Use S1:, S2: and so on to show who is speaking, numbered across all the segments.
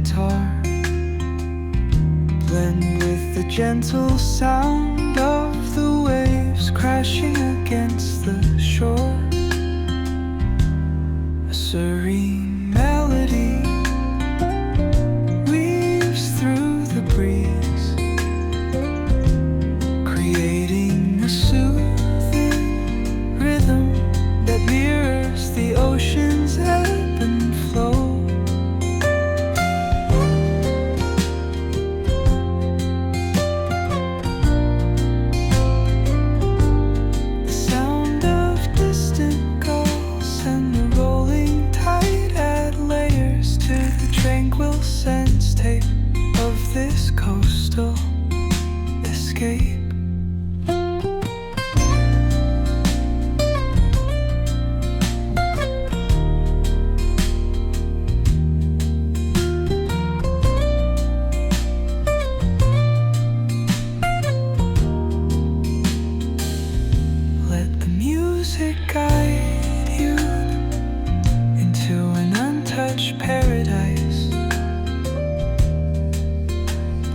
S1: guitar blend with the gentle sound of the waves crashing against the shore. A serene melody weaves through the breeze, creating a soothing rhythm that mirrors the ocean's ebb and flow. The sound of distant gulls and the rolling tide add layers to the tranquil sense tape of this coastal escape. Let the music guide you into an untouched paradise,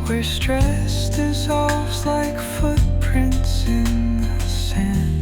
S1: where stress dissolves like footprints in the sand.